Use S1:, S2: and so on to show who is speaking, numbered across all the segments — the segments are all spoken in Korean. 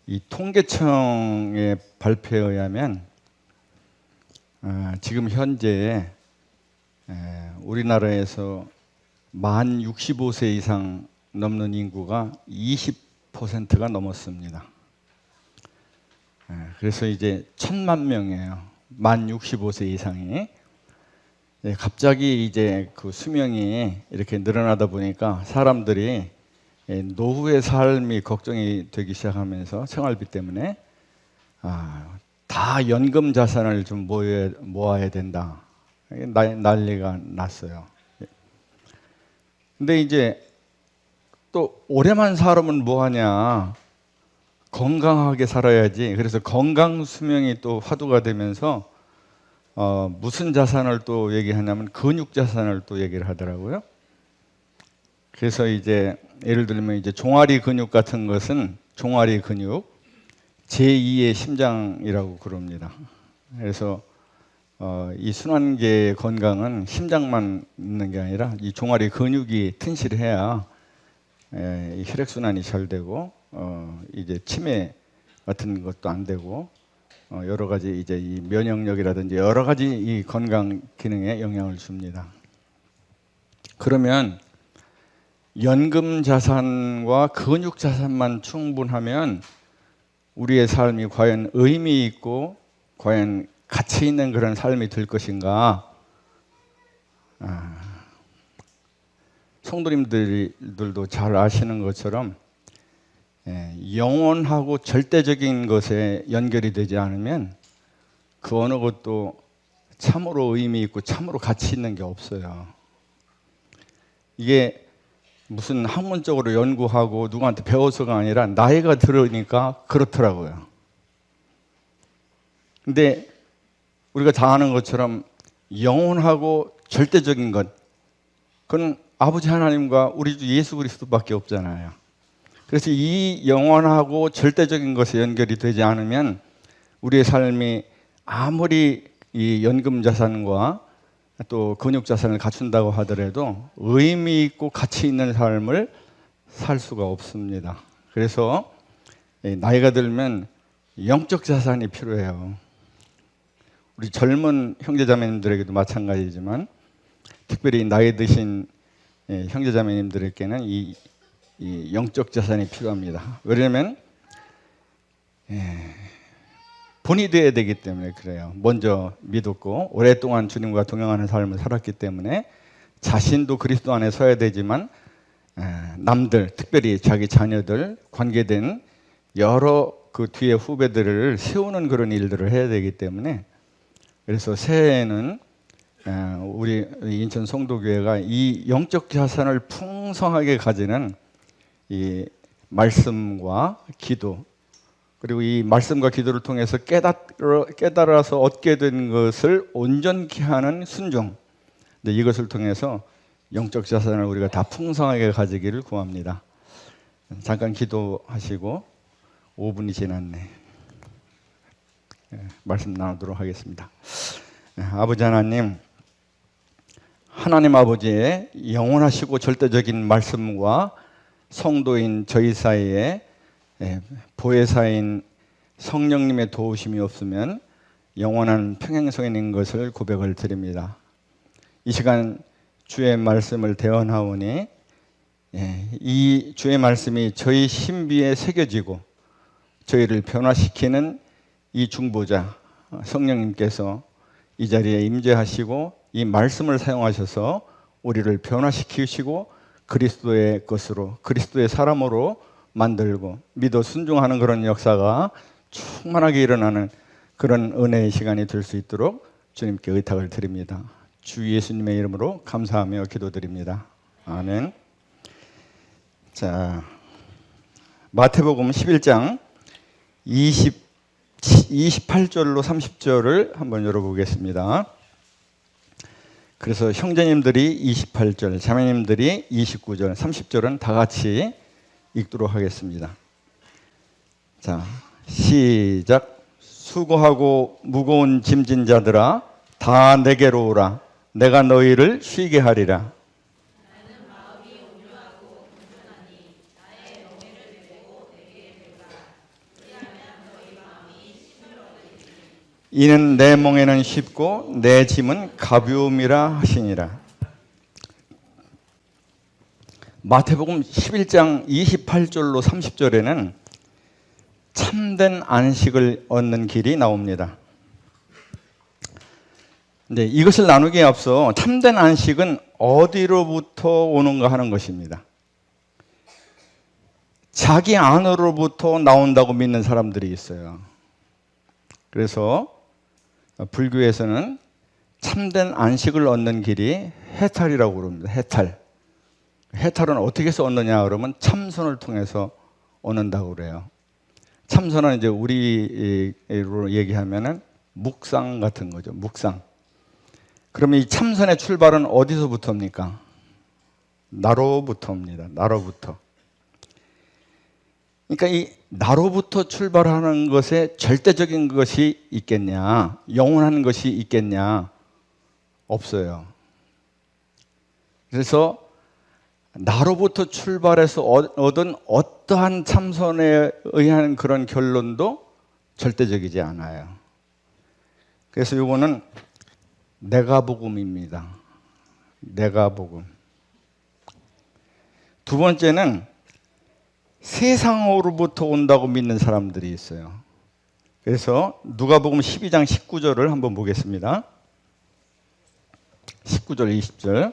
S1: 이 통계청의 발표에 의하면 지금 현재 우리나라에서 만 65세 이상 넘는 인구가 20%가 넘었습니다. 그래서 이제 1,000만 명이에요. 만 65세 이상이. 갑자기 이제 그 수명이 이렇게 늘어나다 보니까 사람들이 노후의 삶이 걱정이 되기 시작하면서 생활비 때문에 다 연금 자산을 좀 모아야 된다. 난리가 났어요. 근데 이제 또 오래만 살면 뭐하냐. 건강하게 살아야지. 그래서 건강 수명이 또 화두가 되면서 무슨 자산을 또 얘기하냐면 근육 자산을 또 얘기를 하더라고요. 그래서 이제 예를 들면 이제 종아리 근육 같은 것은 종아리 근육 제2의 심장이라고 그럽니다. 그래서 이 순환계의 건강은 심장만 있는 게 아니라 이 종아리 근육이 튼실해야 이 혈액 순환이 잘 되고 이제 치매 같은 것도 안 되고 여러 가지 이제 이 면역력이라든지 여러 가지 이 건강 기능에 영향을 줍니다. 그러면 연금 자산과 근육 자산만 충분하면 우리의 삶이 과연 의미 있고 과연 가치 있는 그런 삶이 될 것인가? 성도님들도 잘 아시는 것처럼 영원하고 절대적인 것에 연결이 되지 않으면 그 어느 것도 참으로 의미 있고 참으로 가치 있는 게 없어요. 이게 무슨 학문적으로 연구하고 누구한테 배워서가 아니라 나이가 들으니까 그렇더라고요. 근데 우리가 다 아는 것처럼 영원하고 절대적인 것, 그건 아버지 하나님과 우리 주 예수 그리스도밖에 없잖아요. 그래서 이 영원하고 절대적인 것에 연결이 되지 않으면 우리의 삶이 아무리 이 연금 자산과 또 근육 자산을 갖춘다고 하더라도 의미 있고 가치 있는 삶을 살 수가 없습니다. 그래서 나이가 들면 영적 자산이 필요해요. 우리 젊은 형제자매님들에게도 마찬가지지만 특별히 나이 드신 형제자매님들에게는 이 영적 자산이 필요합니다. 왜냐하면 본이 되어야 되기 때문에 그래요. 먼저 믿었고 오랫동안 주님과 동행하는 삶을 살았기 때문에 자신도 그리스도 안에 서야 되지만 남들, 특별히 자기 자녀들, 관계된 여러 그 뒤에 후배들을 세우는 그런 일들을 해야 되기 때문에 그래서 새해에는 우리 인천 성도교회가 이 영적 자산을 풍성하게 가지는 이 말씀과 기도 그리고 이 말씀과 기도를 통해서 깨달아서 얻게 된 것을 온전케 하는 순종, 이것을 통해서 영적 자산을 우리가 다 풍성하게 가지기를 구합니다. 잠깐 기도하시고 5분이 지났네. 말씀 나누도록 하겠습니다. 아버지 하나님, 하나님 아버지의 영원하시고 절대적인 말씀과 성도인 저희 사이에 보혜사인 성령님의 도우심이 없으면 영원한 평행성에 있는 것을 고백을 드립니다. 이 시간 주의 말씀을 대언하오니 이 주의 말씀이 저희 신비에 새겨지고 저희를 변화시키는 이 중보자 성령님께서 이 자리에 임재하시고 이 말씀을 사용하셔서 우리를 변화시키시고 그리스도의 것으로 그리스도의 사람으로 만들고 믿어 순종하는 그런 역사가 충만하게 일어나는 그런 은혜의 시간이 될 수 있도록 주님께 의탁을 드립니다. 주 예수님의 이름으로 감사하며 기도드립니다. 아멘. 자, 마태복음 11장 28절로 30절을 한번 열어보겠습니다. 그래서 형제님들이 28절, 자매님들이 29절, 30절은 다 같이 읽도록 하겠습니다. 자, 시작. 수고하고 무거운 짐진 자들아 다 내게로 오라. 내가 너희를 쉬게 하리라.
S2: 나는 마음이 온유하고 온전하니 나의 멍에를 메고 내게 들어라.
S1: 이는 내 멍에는 쉽고 내 짐은 가벼움이라 하시니라. 마태복음 11장 28절로 30절에는 참된 안식을 얻는 길이 나옵니다. 근데 이것을 나누기에 앞서 참된 안식은 어디로부터 오는가 하는 것입니다. 자기 안으로부터 나온다고 믿는 사람들이 있어요. 그래서 불교에서는 참된 안식을 얻는 길이 해탈이라고 그럽니다. 해탈. 해탈은 어떻게 해서 얻느냐 그러면 참선을 통해서 얻는다고 그래요. 참선은 이제 우리로 얘기하면은 묵상 같은 거죠. 묵상. 그러면 이 참선의 출발은 어디서부터입니까? 나로부터입니다. 나로부터. 그러니까 이 나로부터 출발하는 것에 절대적인 것이 있겠냐? 영원한 것이 있겠냐? 없어요. 그래서 나로부터 출발해서 얻은 어떠한 참선에 의한 그런 결론도 절대적이지 않아요. 그래서 이거는 내가복음입니다. 내가복음. 두 번째는 세상으로부터 온다고 믿는 사람들이 있어요. 그래서 누가복음 12장 19절을 한번 보겠습니다. 19절 20절.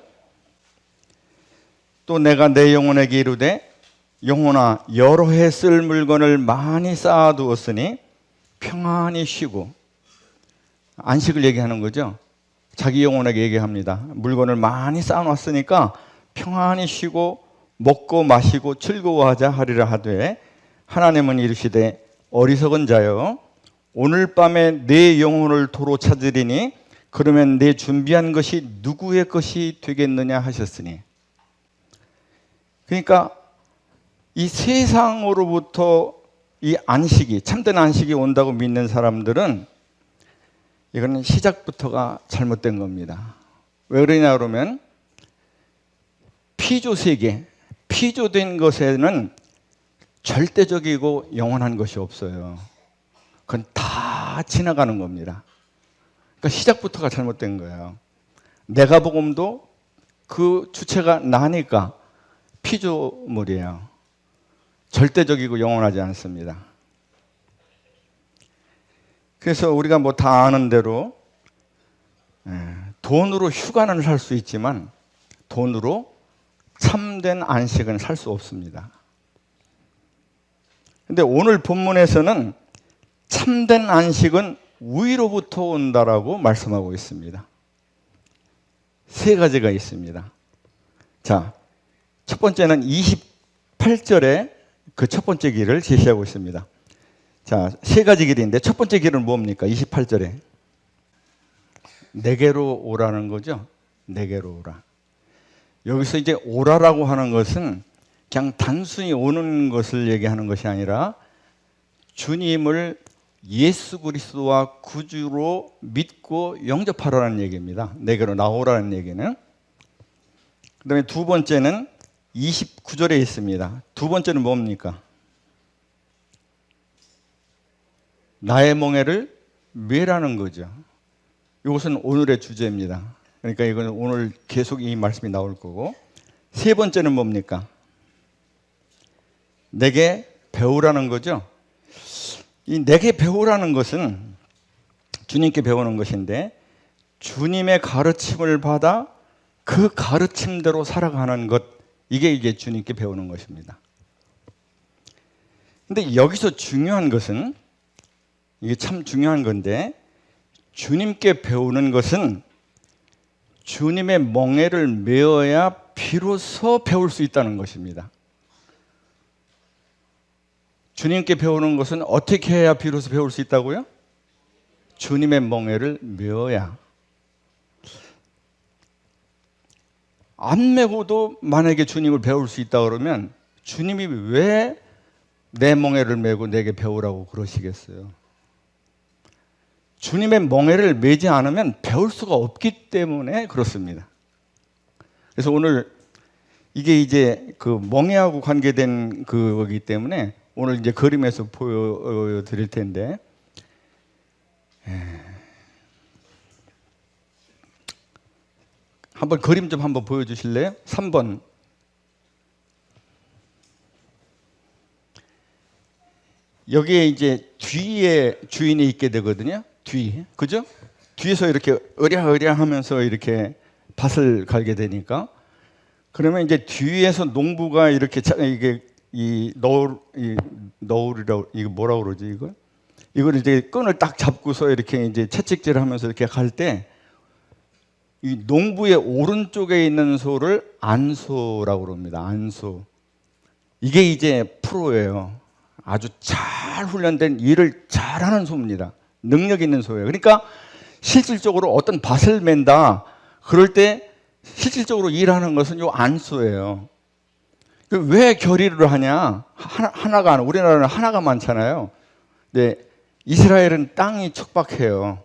S1: 또 내가 내 영혼에게 이르되 영혼아 여러 해 쓸 물건을 많이 쌓아두었으니 평안히 쉬고. 안식을 얘기하는 거죠. 자기 영혼에게 얘기합니다. 물건을 많이 쌓아놨으니까 평안히 쉬고 먹고 마시고 즐거워하자 하리라 하되 하나님은 이르시되 어리석은 자여 오늘 밤에 내 영혼을 도로 찾으리니 그러면 내 준비한 것이 누구의 것이 되겠느냐 하셨으니. 그러니까 이 세상으로부터 이 안식이 참된 안식이 온다고 믿는 사람들은 이거는 시작부터가 잘못된 겁니다. 왜 그러냐 그러면 피조세계, 피조된 것에는 절대적이고 영원한 것이 없어요. 그건 다 지나가는 겁니다. 그러니까 시작부터가 잘못된 거예요. 내가복음도 그 주체가 나니까 피조물이에요. 절대적이고 영원하지 않습니다. 그래서 우리가 뭐 다 아는 대로 돈으로 휴가는 살 수 있지만 돈으로 참된 안식은 살 수 없습니다. 근데 오늘 본문에서는 참된 안식은 위로부터 온다라고 말씀하고 있습니다. 세 가지가 있습니다. 자, 첫 번째는 28절에 그 첫 번째 길을 제시하고 있습니다. 자, 세 가지 길인데 첫 번째 길은 뭡니까? 28절에 내게로 오라는 거죠. 내게로 오라. 여기서 이제 오라라고 하는 것은 그냥 단순히 오는 것을 얘기하는 것이 아니라 주님을 예수 그리스도와 구주로 믿고 영접하라는 얘기입니다. 내게로 나오라는 얘기는. 그다음에 두 번째는 29절에 있습니다. 두 번째는 뭡니까? 나의 멍에를 매라는 거죠. 이것은 오늘의 주제입니다. 그러니까 이건 오늘 계속 이 말씀이 나올 거고. 세 번째는 뭡니까? 내게 배우라는 거죠. 이 내게 배우라는 것은 주님께 배우는 것인데 주님의 가르침을 받아 그 가르침대로 살아가는 것, 이게 이제 주님께 배우는 것입니다. 근데 여기서 중요한 것은, 이게 참 중요한 건데, 주님께 배우는 것은 주님의 멍에를 메어야 비로소 배울 수 있다는 것입니다. 주님께 배우는 것은 어떻게 해야 비로소 배울 수 있다고요? 주님의 멍에를 메어야. 안 메고도 만약에 주님을 배울 수 있다 그러면 주님이 왜 내 멍에를 메고 내게 배우라고 그러시겠어요? 주님의 멍에를 메지 않으면 배울 수가 없기 때문에 그렇습니다. 그래서 오늘 이게 이제 그 멍에하고 관계된 그거기 때문에 오늘 이제 그림에서 보여드릴 텐데, 한번 그림 좀 한번 보여주실래요? 3번. 여기에 이제 뒤에 주인이 있게 되거든요. 뒤, 그죠? 뒤에서 이렇게 으랴으랴 하면서 이렇게 밭을 갈게 되니까, 그러면 이제 뒤에서 농부가 이렇게 이게 이 너울이라고, 이거 뭐라 그러지 이걸? 이걸 이제 끈을 딱 잡고서 이렇게 이제 채찍질하면서 이렇게 갈 때, 이 농부의 오른쪽에 있는 소를 안소라고 그럽니다. 안소. 이게 이제 프로예요. 아주 잘 훈련된 일을 잘하는 소입니다. 능력 있는 소예요. 그러니까 실질적으로 어떤 밭을 맨다 그럴 때 실질적으로 일하는 것은 요 안소예요. 왜 결의를 하냐? 하나가 아니라, 우리나라는 하나가 많잖아요. 근데 이스라엘은 땅이 척박해요.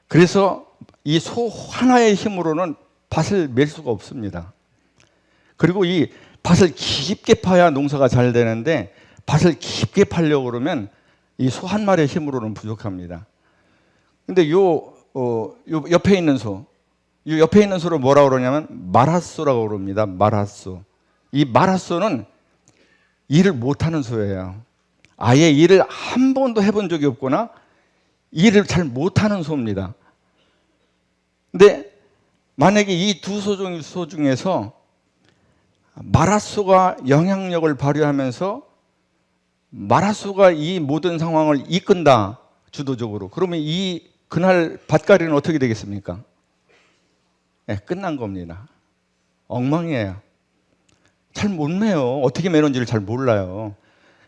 S1: 그래서 이 소 하나의 힘으로는 밭을 맬 수가 없습니다. 그리고 이 밭을 깊게 파야 농사가 잘 되는데, 밭을 깊게 파려고 그러면 이 소 한 마리의 힘으로는 부족합니다. 근데 요 옆에 있는 소, 이 옆에 있는 소를 뭐라고 그러냐면 마라소라고 그럽니다. 마라소. 이 마라소는 일을 못하는 소예요. 아예 일을 한 번도 해본 적이 없거나 일을 잘 못하는 소입니다. 근데 만약에 이 두 소 중에서 마라소가 영향력을 발휘하면서 마라소가 이 모든 상황을 이끈다, 주도적으로. 그러면 그날 밭갈이는 어떻게 되겠습니까? 네, 끝난 겁니다. 엉망이에요. 잘 못 매요. 어떻게 매는지를 잘 몰라요.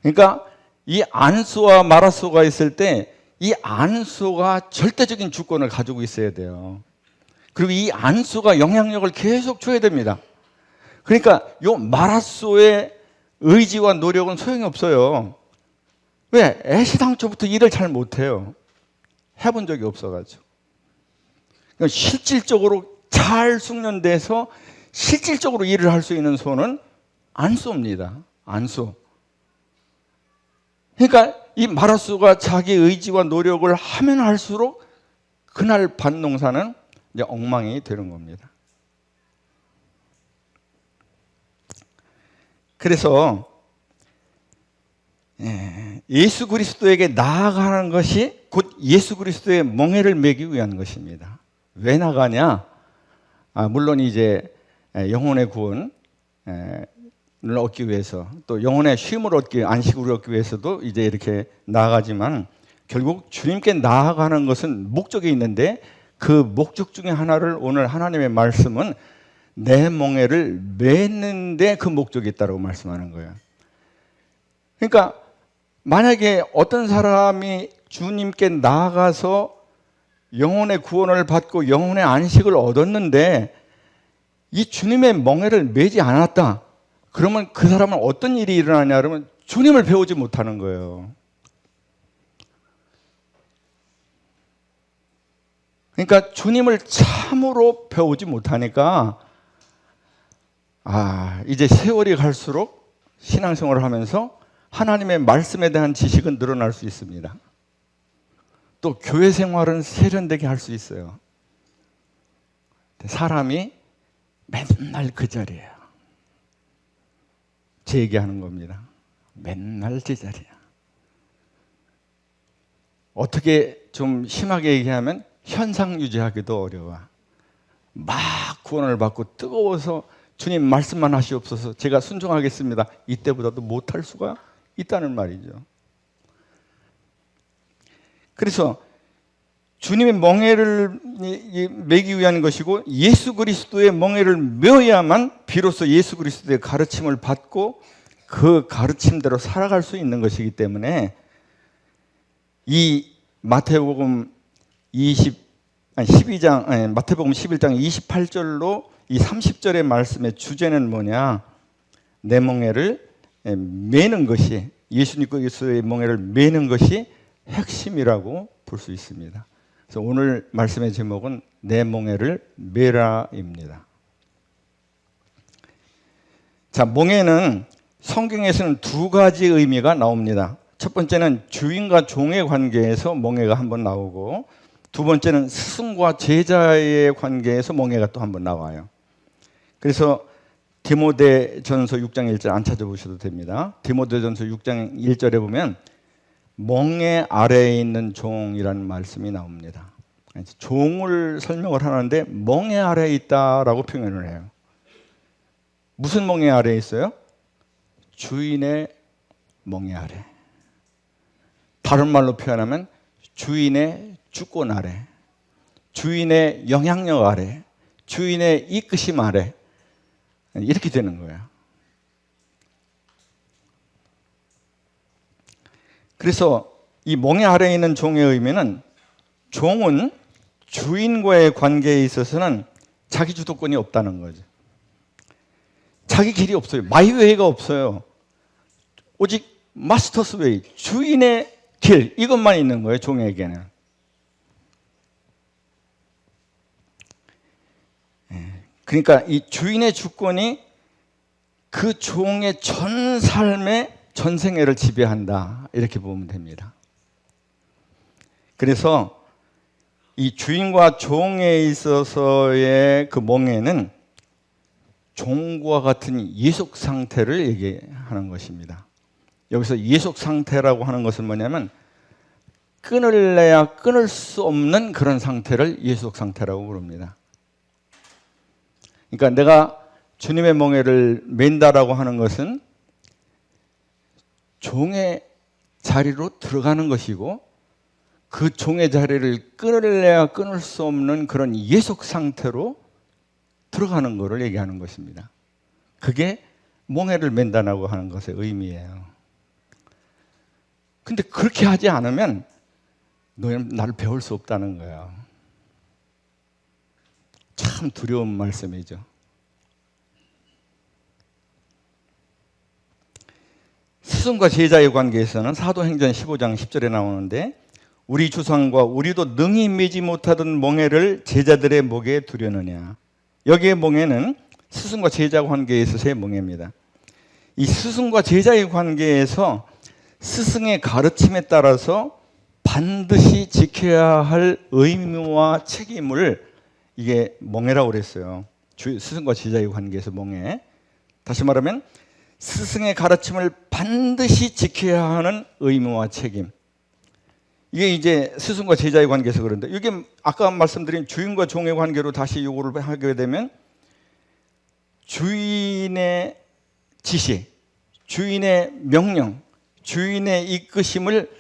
S1: 그러니까 이 안소와 마라소가 있을 때 이 안소가 절대적인 주권을 가지고 있어야 돼요. 그리고 이 안소가 영향력을 계속 줘야 됩니다. 그러니까 이 마라소의 의지와 노력은 소용이 없어요. 왜? 애시당초부터 일을 잘 못해요. 해본 적이 없어가지고. 그러니까 실질적으로 잘 숙련돼서 실질적으로 일을 할 수 있는 소는 안소입니다. 안소. 그러니까 이 마라소가 자기 의지와 노력을 하면 할수록 그날 밭농사는 이제 엉망이 되는 겁니다. 그래서 예수 그리스도에게 나아가는 것이 곧 예수 그리스도의 멍에를 매기 위한 것입니다. 왜 나가냐? 물론 이제 영혼의 구원을 얻기 위해서, 또 영혼의 쉼을 얻기, 안식을 얻기 위해서도 이제 이렇게 나아가지만, 결국 주님께 나아가는 것은 목적이 있는데, 그 목적 중에 하나를 오늘 하나님의 말씀은 내 멍에를 매는데 그 목적이 있다고 말씀하는 거예요. 그러니까 만약에 어떤 사람이 주님께 나아가서 영혼의 구원을 받고 영혼의 안식을 얻었는데 이 주님의 멍에를 매지 않았다, 그러면 그 사람은 어떤 일이 일어나냐 그러면 주님을 배우지 못하는 거예요. 그러니까 주님을 참으로 배우지 못하니까 이제 세월이 갈수록 신앙생활을 하면서 하나님의 말씀에 대한 지식은 늘어날 수 있습니다. 또 교회 생활은 세련되게 할 수 있어요. 사람이 맨날 그 자리예요. 제 얘기하는 겁니다. 맨날 제 자리야. 어떻게 좀 심하게 얘기하면 현상 유지하기도 어려워. 막 구원을 받고 뜨거워서 주님 말씀만 하시옵소서, 제가 순종하겠습니다, 이때보다도 못할 수가 있다는 말이죠. 그래서 주님의 멍에를 매기 위한 것이고, 예수 그리스도의 멍에를 메어야만 비로소 예수 그리스도의 가르침을 받고 그 가르침대로 살아갈 수 있는 것이기 때문에, 이 마태복음 12장, 마태복음 11장 28절로 이 30절의 말씀의 주제는 뭐냐? 내 멍에를 매는 것이, 예수님 그리스도의 멍에를 매는 것이 핵심이라고 볼 수 있습니다. 그래서 오늘 말씀의 제목은 내 멍에를 매라입니다. 자, 멍에는 성경에서는 두 가지 의미가 나옵니다. 첫 번째는 주인과 종의 관계에서 멍에가 한번 나오고, 두 번째는 스승과 제자의 관계에서 멍해가 또 한 번 나와요. 그래서 디모데전서 6장 1절 안 찾아보셔도 됩니다. 디모데전서 6장 1절에 보면 멍에 아래에 있는 종이라는 말씀이 나옵니다. 종을 설명을 하는데 멍에 아래에 있다라고 표현을 해요. 무슨 멍에 아래에 있어요? 주인의 멍에 아래. 다른 말로 표현하면 주인의 주권 아래, 주인의 영향력 아래, 주인의 이끄심 아래, 이렇게 되는 거예요. 그래서 이 멍에 아래에 있는 종의 의미는 종은 주인과의 관계에 있어서는 자기 주도권이 없다는 거죠. 자기 길이 없어요. 마이 웨이가 없어요. 오직 마스터스 웨이, 주인의 길, 이것만 있는 거예요, 종에게는. 그러니까 이 주인의 주권이 그 종의 전 삶의 전생애를 지배한다, 이렇게 보면 됩니다. 그래서 이 주인과 종에 있어서의 그 멍에는 종과 같은 예속 상태를 얘기하는 것입니다. 여기서 예속 상태라고 하는 것은 뭐냐면 끊을래야 끊을 수 없는 그런 상태를 예속 상태라고 부릅니다. 그러니까 내가 주님의 멍에를 맨다라고 하는 것은 종의 자리로 들어가는 것이고, 그 종의 자리를 끊을래야 끊을 수 없는 그런 예속 상태로 들어가는 것을 얘기하는 것입니다. 그게 멍에를 맨다라고 하는 것의 의미예요. 근데 그렇게 하지 않으면 너는 나를 배울 수 없다는 거예요. 참 두려운 말씀이죠. 스승과 제자의 관계에서는 사도행전 15장 10절에 나오는데, 우리 주상과 우리도 능히 매지 못하던 멍에를 제자들의 목에 두려느냐. 여기에 멍에는 스승과 제자 관계에 있어서의 멍에입니다. 이 스승과 제자의 관계에서 스승의 가르침에 따라서 반드시 지켜야 할 의무와 책임을, 이게 멍에라고 그랬어요. 스승과 제자의 관계에서 멍에. 다시 말하면 스승의 가르침을 반드시 지켜야 하는 의무와 책임. 이게 이제 스승과 제자의 관계에서 그런데, 이게 아까 말씀드린 주인과 종의 관계로 다시 요구를 하게 되면 주인의 지시, 주인의 명령, 주인의 이끄심을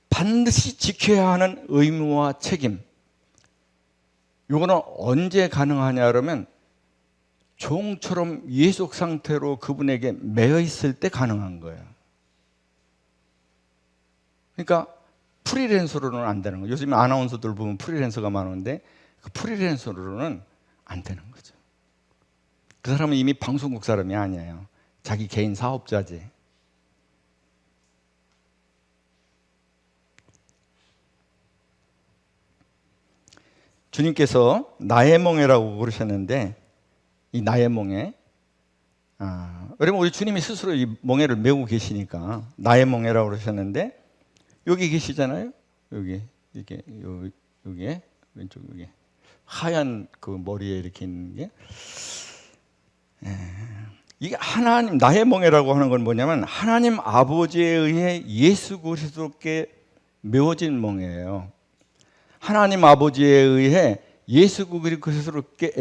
S1: 반드시 지켜야 하는 의무와 책임. 이거는 언제 가능하냐 그러면 종처럼 예속 상태로 그분에게 매여 있을 때 가능한 거예요. 그러니까 프리랜서로는 안 되는 거예요. 요즘 아나운서들 보면 프리랜서가 많은데 그 프리랜서로는 안 되는 거죠. 그 사람은 이미 방송국 사람이 아니에요. 자기 개인 사업자지. 주님께서 나의 멍에라고 그러셨는데, 이 나의 멍에, 왜냐면 우리 주님이 스스로 이 멍에를 메고 계시니까 나의 멍에라고 그러셨는데, 여기 계시잖아요. 여기 이게 여기에 왼쪽 여기 하얀 그 머리에 이렇게 있는 게, 이게 하나님 나의 멍에라고 하는 건 뭐냐면 하나님 아버지에 의해 예수 그리스도께 메워진 멍에예요. 하나님 아버지에 의해 예수 그리스도께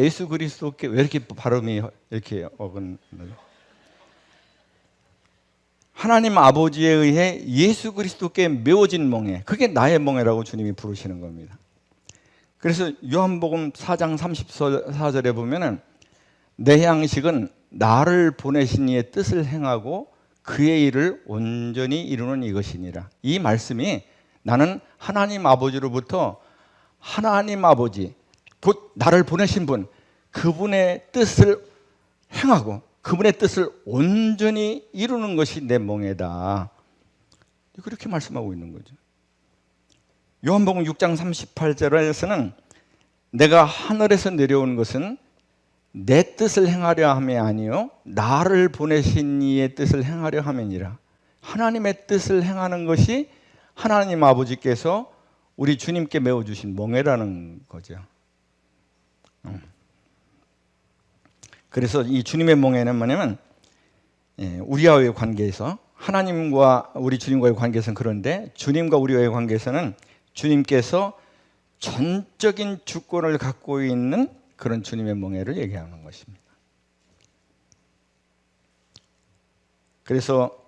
S1: 왜 이렇게 발음이 이렇게 어긋나요? 하나님 아버지에 의해 예수 그리스도께 메워진 멍에, 그게 나의 멍에라고 주님이 부르시는 겁니다. 그래서 요한복음 4장 34절에 보면은 내 양식은 나를 보내신 이의 뜻을 행하고 그의 일을 온전히 이루는 이것이니라. 이 말씀이 나는 하나님 아버지로부터 하나님 아버지, 곧 나를 보내신 분, 그분의 뜻을 행하고 그분의 뜻을 온전히 이루는 것이 내 멍에다. 그렇게 말씀하고 있는 거죠. 요한복음 6장 38절에서는 내가 하늘에서 내려온 것은 내 뜻을 행하려 함이 아니요 나를 보내신 이의 뜻을 행하려 함이니라. 하나님의 뜻을 행하는 것이 하나님 아버지께서 우리 주님께 메워주신 멍에라는 거죠. 그래서 이 주님의 멍에는 뭐냐면 우리와의 관계에서 하나님과 우리 주님과의 관계에서는 그런데 주님과 우리와의 관계에서는 주님께서 전적인 주권을 갖고 있는 그런 주님의 멍에를 얘기하는 것입니다. 그래서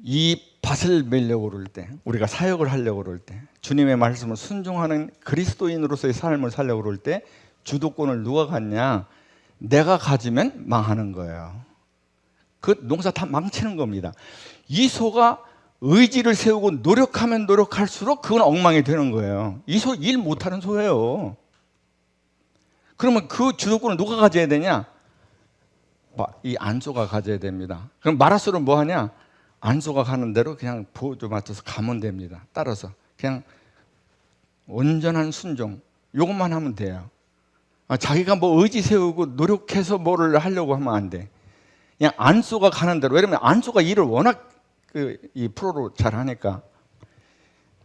S1: 이 밭을 매려고 그럴 때, 우리가 사역을 하려고 그럴 때, 주님의 말씀을 순종하는 그리스도인으로서의 삶을 살려고 그럴 때 주도권을 누가 갖냐? 내가 가지면 망하는 거예요. 그 농사 다 망치는 겁니다. 이 소가 의지를 세우고 노력하면 노력할수록 그건 엉망이 되는 거예요. 이 소 일 못하는 소예요. 그러면 그 주도권을 누가 가져야 되냐? 이 안소가 가져야 됩니다. 그럼 마라소는 뭐 하냐? 안소가 가는 대로 그냥 보조 맞춰서 가면 됩니다. 따라서 그냥 온전한 순종, 이것만 하면 돼요. 자기가 뭐 의지 세우고 노력해서 뭐를 하려고 하면 안 돼. 그냥 안소가 가는 대로. 왜냐면 안소가 일을 워낙 이 프로로 잘하니까.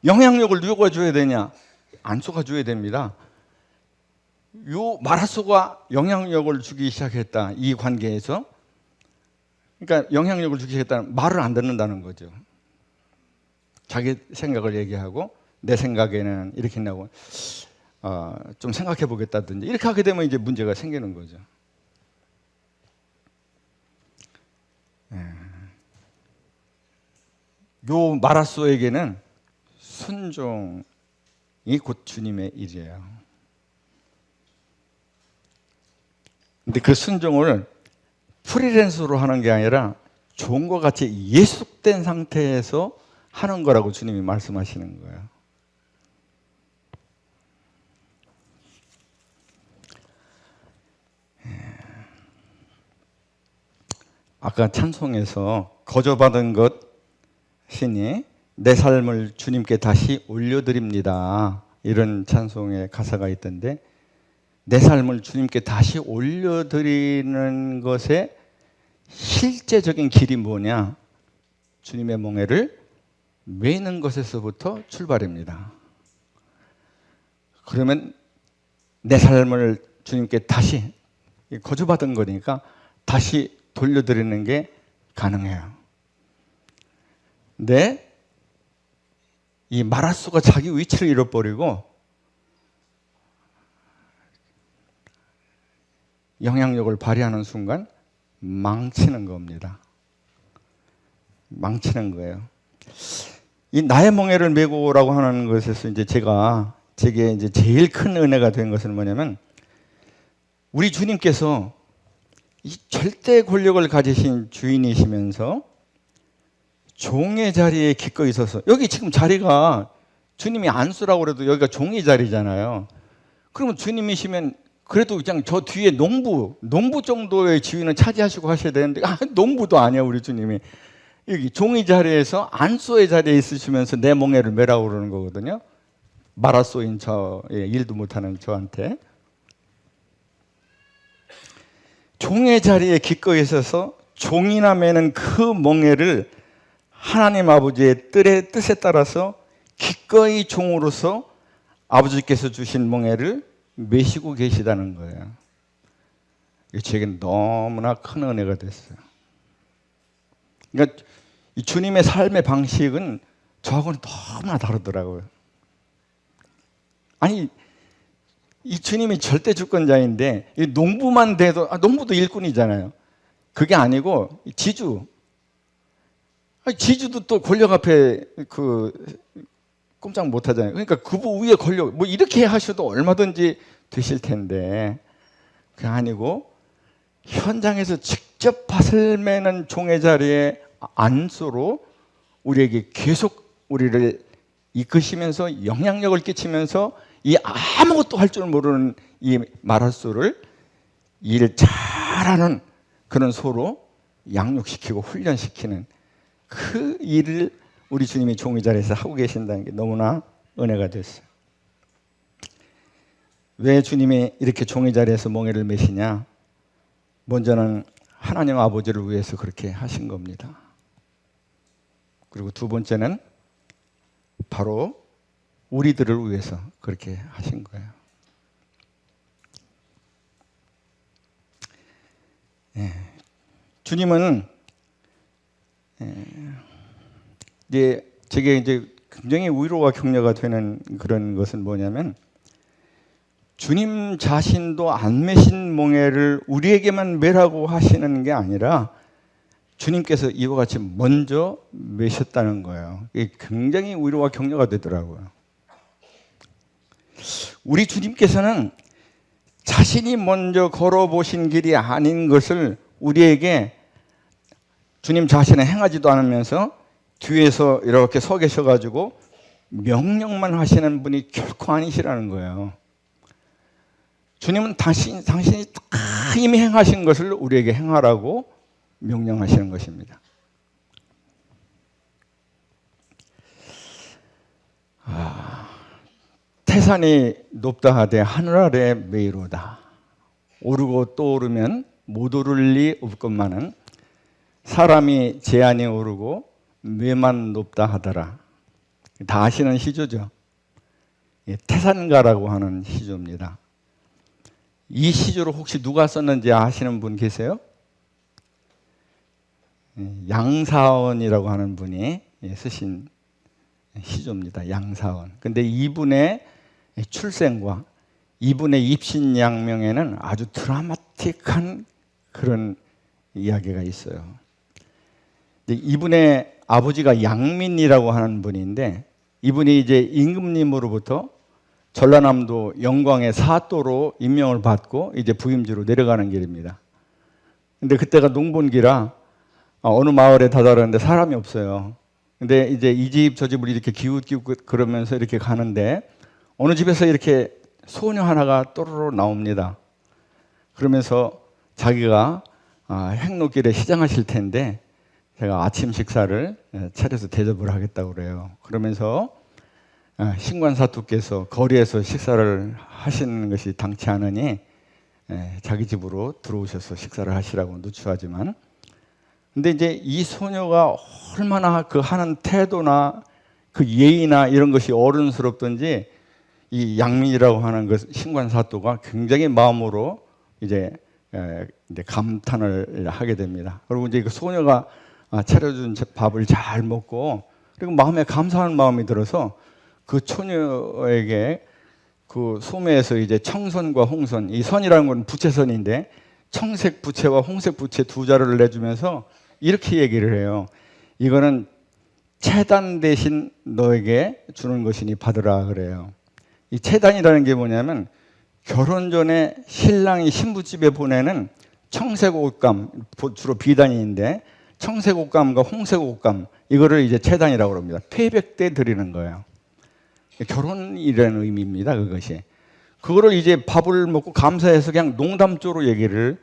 S1: 영향력을 누가 줘야 되냐? 안소가 줘야 됩니다. 요 마라소가 영향력을 주기 시작했다. 이 관계에서. 그러니까 영향력을 주기 시작했다는 말을 안 듣는다는 거죠. 자기 생각을 얘기하고 내 생각에는 이렇게 한다고 좀 생각해 보겠다든지 이렇게 하게 되면 이제 문제가 생기는 거죠. 요 마라소에게는 순종이 곧 주님의 일이에요. 근데 그 순종을 프리랜서로 하는 게 아니라 종과 같이 예속된 상태에서 하는 거라고 주님이 말씀하시는 거예요. 아까 찬송에서 거저받은 것이니 내 삶을 주님께 다시 올려드립니다. 이런 찬송의 가사가 있던데 내 삶을 주님께 다시 올려드리는 것의 실제적인 길이 뭐냐? 주님의 멍에를 매는 것에서부터 출발입니다. 그러면 내 삶을 주님께 다시 거저받은 거니까 다시 돌려드리는 게 가능해요. 근데 이 마라소가 자기 위치를 잃어버리고 영향력을 발휘하는 순간 망치는 겁니다. 망치는 거예요. 이 나의 멍에를 메고라고 하는 것에서 이제 제게 이제 제일 큰 은혜가 된 것은 뭐냐면 우리 주님께서 이 절대 권력을 가지신 주인이시면서 종의 자리에 기꺼이 서서 여기 지금 자리가 주님이 안수라고 그래도 여기가 종의 자리잖아요. 그러면 주님이시면 그래도 그냥 저 뒤에 농부 정도의 지위는 차지하시고 하셔야 되는데 농부도 아니야 우리 주님이. 여기 종의 자리에서 안소의 자리에 있으시면서 내 멍에를 매라고 그러는 거거든요. 마라소인 일도 못하는 저한테. 종의 자리에 기꺼이 서서 종이나 매는 그 멍에를 하나님 아버지의 뜻에 따라서 기꺼이 종으로서 아버지께서 주신 멍에를 매시고 계시다는 거예요. 이게 제겐 너무나 큰 은혜가 됐어요. 그러니까 이 주님의 삶의 방식은 저하고는 너무나 다르더라고요. 아니 이 주님이 절대 주권자인데 이 농부만 돼도 농부도 일꾼이잖아요. 그게 아니고 지주도 또 권력 앞에 꼼짝 못 하잖아요. 그러니까 그분 위에 권력 뭐 이렇게 하셔도 얼마든지 되실 텐데 그게 아니고 현장에서 직접 밭을 매는 종의 자리에 안수로 우리에게 계속 우리를 이끄시면서 영향력을 끼치면서 이 아무것도 할 줄 모르는 이 마라소를 일 잘하는 그런 소로 양육시키고 훈련시키는 그 일을 우리 주님이 종의 자리에서 하고 계신다는 게 너무나 은혜가 됐어요. 왜 주님이 이렇게 종의 자리에서 멍에를 매시냐? 먼저는 하나님 아버지를 위해서 그렇게 하신 겁니다. 그리고 두 번째는 바로 우리들을 위해서 그렇게 하신 거예요. 예. 주님은 제게 이제 굉장히 위로와 격려가 되는 그런 것은 뭐냐면, 주님 자신도 안 매신 멍에를 우리에게만 매라고 하시는 게 아니라 주님께서 이와 같이 먼저 매셨다는 거예요. 이게 굉장히 위로와 격려가 되더라고요. 우리 주님께서는 자신이 먼저 걸어보신 길이 아닌 것을 우리에게 주님 자신은 행하지도 않으면서 뒤에서 이렇게 서 계셔가지고 명령만 하시는 분이 결코 아니시라는 거예요. 주님은 당신이 다 이미 행하신 것을 우리에게 행하라고 명령하시는 것입니다. 태산이 높다 하되 하늘 아래 매이로다. 오르고 또 오르면 못 오를 리 없건만은 사람이 제한이 오르고 매만 높다 하더라. 다 아시는 시조죠. 태산가라고 하는 시조입니다. 이 시조를 혹시 누가 썼는지 아시는 분 계세요? 양사원이라고 하는 분이 쓰신 시조입니다. 양사원. 근데 이분의 출생과 이분의 입신양명에는 아주 드라마틱한 그런 이야기가 있어요. 이분의 아버지가 양민이라고 하는 분인데, 이분이 이제 임금님으로부터 전라남도 영광의 사또로 임명을 받고 이제 부임지로 내려가는 길입니다. 근데 그때가 농번기라 어느 마을에 다다르는데 사람이 없어요. 근데 이제 이 집 저 집을 이렇게 기웃기웃 그러면서 이렇게 가는데 어느 집에서 이렇게 소녀 하나가 또르르 나옵니다. 그러면서 자기가 행로길에 시장하실 텐데 제가 아침 식사를 차려서 대접을 하겠다고 그래요. 그러면서 신관사또께서 거리에서 식사를 하시는 것이 당치 않으니 자기 집으로 들어오셔서 식사를 하시라고 누추하지만, 근데 이제 이 소녀가 얼마나 그 하는 태도나 그 예의나 이런 것이 어른스럽던지 이 양민이라고 하는 그 신관사또가 굉장히 마음으로 이제 감탄을 하게 됩니다. 그리고 이제 그 소녀가 차려준 밥을 잘 먹고 그리고 마음에 감사한 마음이 들어서 그 처녀에게 그 소매에서 이제 청선과 홍선, 이 선이라는 건 부채선인데 청색 부채와 홍색 부채 두 자루를 내주면서 이렇게 얘기를 해요. 이거는 채단 대신 너에게 주는 것이니 받으라 그래요. 이 채단이라는 게 뭐냐면 결혼 전에 신랑이 신부집에 보내는 청색 옷감, 주로 비단인데 청색 옷감과 홍색 옷감, 이거를 이제 채단이라고 합니다. 퇴백 때 드리는 거예요. 결혼이라는 의미입니다. 그것이. 그거를 이제 밥을 먹고 감사해서 그냥 농담조로 얘기를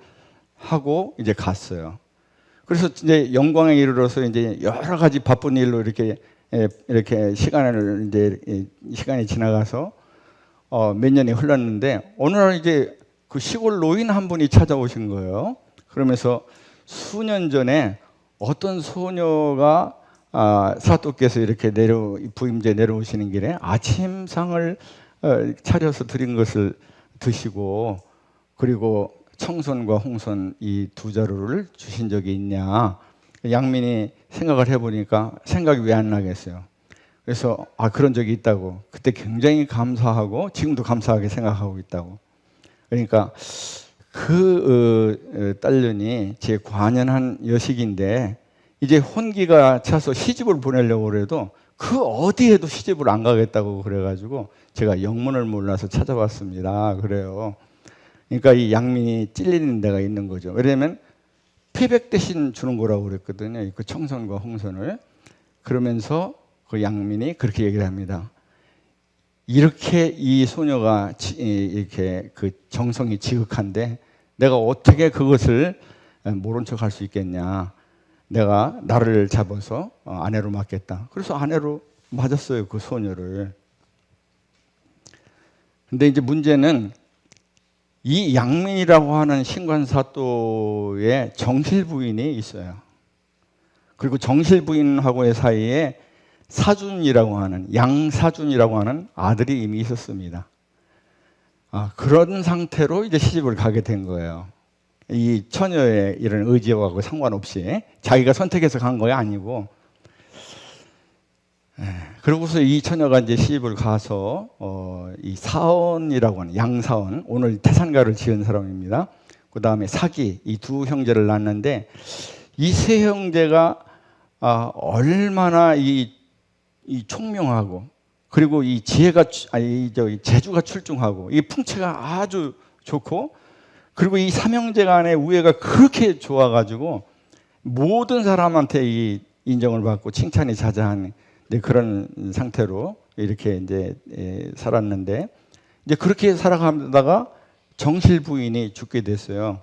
S1: 하고 이제 갔어요. 그래서 이제 영광에 이르러서 이제 여러 가지 바쁜 일로 이렇게 시간이 지나가서 몇 년이 흘렀는데 어느 날 이제 그 시골 노인 한 분이 찾아오신 거예요. 그러면서 수년 전에 어떤 소녀가 사또께서 이렇게 부임제 내려오시는 길에 아침상을 차려서 드린 것을 드시고 그리고 청선과 홍선 이 두 자루를 주신 적이 있냐. 양민이 생각을 해보니까 생각이 왜 안 나겠어요. 그래서 그런 적이 있다고. 그때 굉장히 감사하고 지금도 감사하게 생각하고 있다고. 그러니까 그 딸년이 제 관연한 여식인데 이제 혼기가 차서 시집을 보내려고 그래도 그 어디에도 시집을 안 가겠다고 그래가지고 제가 영문을 몰라서 찾아봤습니다. 그래요. 그러니까 이 양민이 찔리는 데가 있는 거죠. 왜냐하면 피백 대신 주는 거라고 그랬거든요. 그 청선과 홍선을. 그러면서 그 양민이 그렇게 얘기를 합니다. 이렇게 이 소녀가 이렇게 그 정성이 지극한데 내가 어떻게 그것을 모른 척 할 수 있겠냐. 내가 나를 잡아서 아내로 맡겠다. 그래서 아내로 맞았어요. 그 소녀를. 근데 이제 문제는 이 양민이라고 하는 신관사또의 정실 부인이 있어요. 그리고 정실 부인하고의 사이에 사준이라고 하는, 양사준이라고 하는 아들이 이미 있었습니다. 그런 상태로 이제 시집을 가게 된 거예요. 이 처녀의 이런 의지하고 상관없이 자기가 선택해서 간 거야 아니고. 그러고서 이 처녀가 이제 시집을 가서 이 사언이라고 하는 양사언, 오늘 태산가를 지은 사람입니다. 그 다음에 사기, 이 두 형제를 낳았는데 이 세 형제가 얼마나 이 총명하고 그리고 이 지혜가 재주가 출중하고 이 풍채가 아주 좋고 그리고 이 삼형제 간의 우애가 그렇게 좋아가지고 모든 사람한테 이 인정을 받고 칭찬이 자자한 그런 상태로 이렇게 이제 살았는데 이제 그렇게 살아가다가 정실 부인이 죽게 됐어요.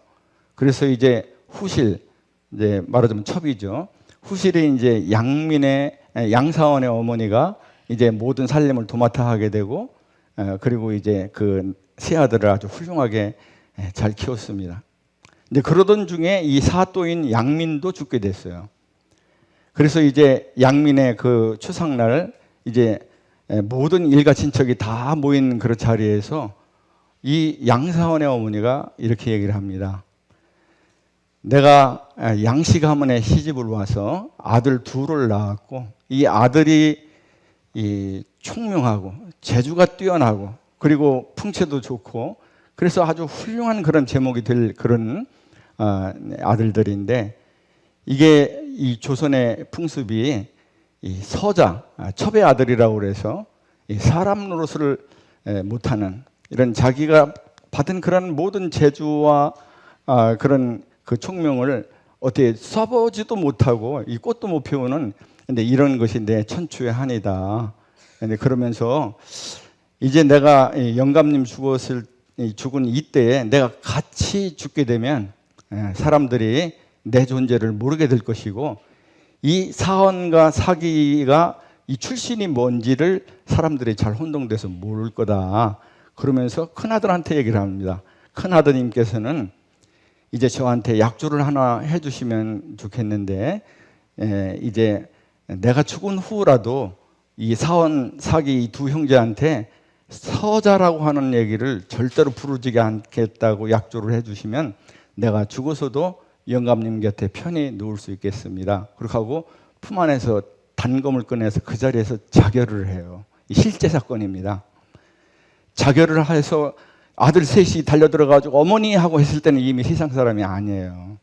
S1: 그래서 이제 후실, 이제 말하자면 첩이죠. 후실이 이제 양사원의 어머니가 이제 모든 살림을 도맡아 하게 되고 그리고 이제 그 세 아들을 아주 훌륭하게 잘 키웠습니다. 근데 그러던 중에 이 사또인 양민도 죽게 됐어요. 그래서 이제 양민의 그 추상날 이제 모든 일가 친척이 다 모인 그런 자리에서 이 양사원의 어머니가 이렇게 얘기를 합니다. 내가 양씨 가문에 시집을 와서 아들 둘을 낳았고 이 아들이 이 총명하고 재주가 뛰어나고 그리고 풍채도 좋고 그래서 아주 훌륭한 그런 제목이 될 그런 아들들인데 이게 이 조선의 풍습이 이 서자, 첩의 아들이라고 그래서 이 사람 노릇을 못하는 이런 자기가 받은 그런 모든 재주와 그런 그 총명을 어떻게 써보지도 못하고 이 꽃도 못 피우는 근데 이런 것이 내 천추의 한이다. 근데 그러면서 이제 내가 영감님 죽은 이때에 내가 같이 죽게 되면 사람들이 내 존재를 모르게 될 것이고 이 사언과 사기가 이 출신이 뭔지를 사람들이 잘 혼동돼서 모를 거다. 그러면서 큰아들한테 얘기를 합니다. 큰아드님께서는 이제 저한테 약조를 하나 해주시면 좋겠는데 이제 내가 죽은 후라도 이 사언, 사기 이 두 형제한테 서자라고 하는 얘기를 절대로 부르지 않겠다고 약조를 해주시면 내가 죽어서도 영감님 곁에 편히 누울 수 있겠습니다. 그렇게 하고 품 안에서 단검을 꺼내서 그 자리에서 자결을 해요. 실제 사건입니다. 자결을 해서 아들 셋이 달려들어가지고 어머니 하고 했을 때는 이미 세상 사람이 아니에요.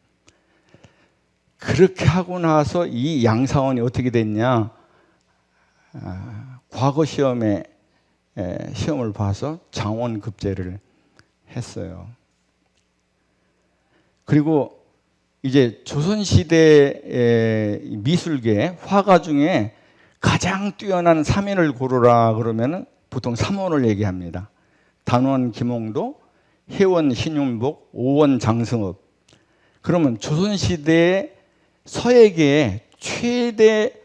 S1: 그렇게 하고 나서 이 양사원이 어떻게 됐냐? 과거 시험을 봐서 장원급제를 했어요. 그리고 이제 조선시대 미술계 화가 중에 가장 뛰어난 3인을 고르라 그러면 보통 3원을 얘기합니다. 단원 김홍도, 해원 신윤복, 오원 장승업. 그러면 조선시대의 서예계의 최대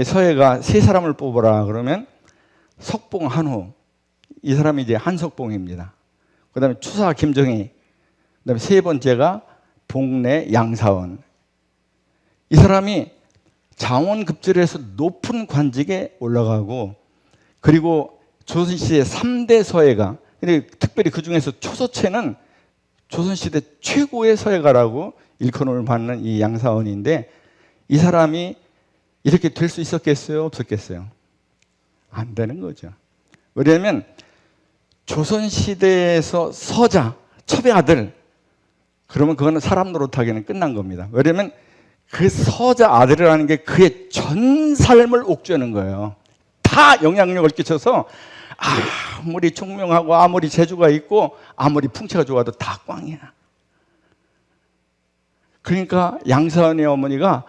S1: 서예가 세 사람을 뽑아라 그러면 석봉 한후, 이 사람이 이제 한석봉입니다. 그 다음에 추사 김정희, 그 다음에 세 번째가 복내 양사원. 이 사람이 장원급제를 해서 높은 관직에 올라가고 그리고 조선시대 3대 서예가, 근데 특별히 그 중에서 초서체는 조선시대 최고의 서예가라고 일컬음을 받는 이 양사원인데 이 사람이 이렇게 될 수 있었겠어요? 없었겠어요? 안 되는 거죠. 왜냐하면 조선시대에서 서자, 첩의 아들, 그러면 그거는 사람 노릇하기는 끝난 겁니다. 왜냐하면 그 서자 아들이라는 게 그의 전 삶을 옥죄는 거예요. 다 영향력을 끼쳐서 아무리 총명하고 아무리 재주가 있고 아무리 풍채가 좋아도 다 꽝이야. 그러니까 양사원의 어머니가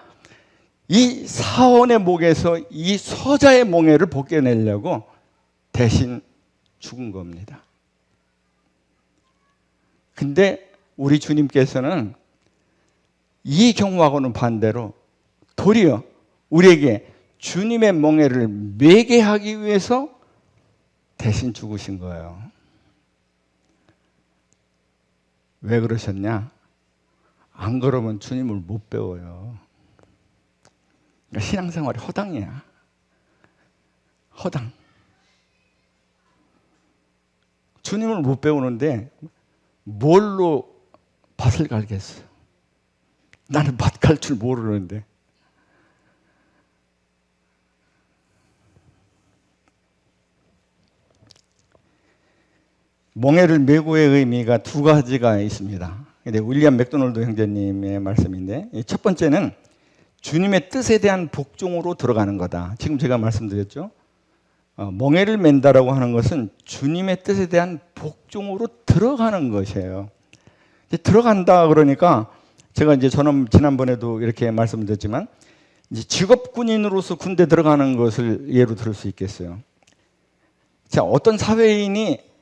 S1: 이 사원의 목에서 이 서자의 몽해를 벗겨내려고 대신 죽은 겁니다. 근데 우리 주님께서는 이 경우하고는 반대로 도리어 우리에게 주님의 몽해를 매게 하기 위해서 대신 죽으신 거예요. 왜 그러셨냐? 안 그러면 주님을 못 배워요. 신앙생활이 허당이야. 허당. 주님을 못 배우는데 뭘로 밭을 갈겠어요? 나는 밭 갈 줄 모르는데. 멍에를 메고의 의미가 두 가지가 있습니다. 근데 윌리엄 맥도널드 형제님의 말씀인데, 첫 번째는 주님의 뜻에 대한 복종으로 들어가는 거다. 지금 제가 말씀드렸죠. 멍에를 맨다라고 하는 것은 주님의 뜻에 대한 복종으로 들어가는 것이에요. 이제 들어간다 그러니까 제가 이제 저는 지난번에도 이렇게 말씀드렸지만, 이제 직업 군인으로서 군대 들어가는 것을 예로 들을 수 있겠어요. 자, 어떤 사회인이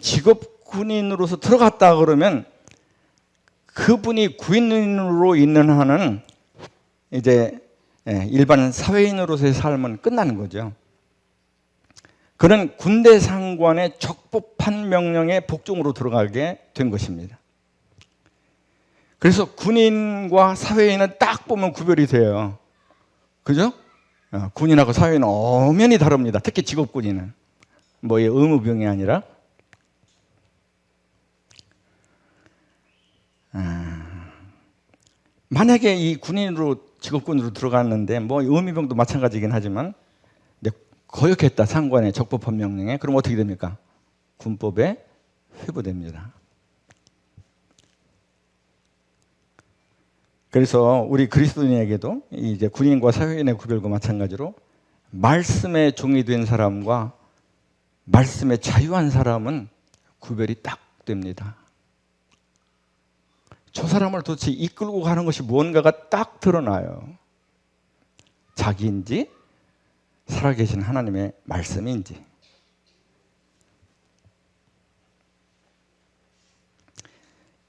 S1: 직업 군인으로서 들어갔다 그러면 그분이 군인으로 있는 한은 이제 일반 사회인으로서의 삶은 끝나는 거죠. 그는 군대 상관의 적법한 명령에 복종으로 들어가게 된 것입니다. 그래서 군인과 사회인은 딱 보면 구별이 돼요. 그죠? 군인하고 사회인은 엄연히 다릅니다. 특히 직업군인은. 뭐 의무병이 아니라. 만약에 이 군인으로 직업군으로 들어갔는데 뭐 의무병도 마찬가지긴 하지만 거역했다 상관의 적법한 명령에, 그럼 어떻게 됩니까? 군법에 회부됩니다. 그래서 우리 그리스도인에게도 이제 군인과 사회인의 구별과 마찬가지로 말씀의 종이 된 사람과 말씀에 자유한 사람은 구별이 딱 됩니다. 저 사람을 도대체 이끌고 가는 것이 무언가가 딱 드러나요. 자기인지 살아계신 하나님의 말씀인지.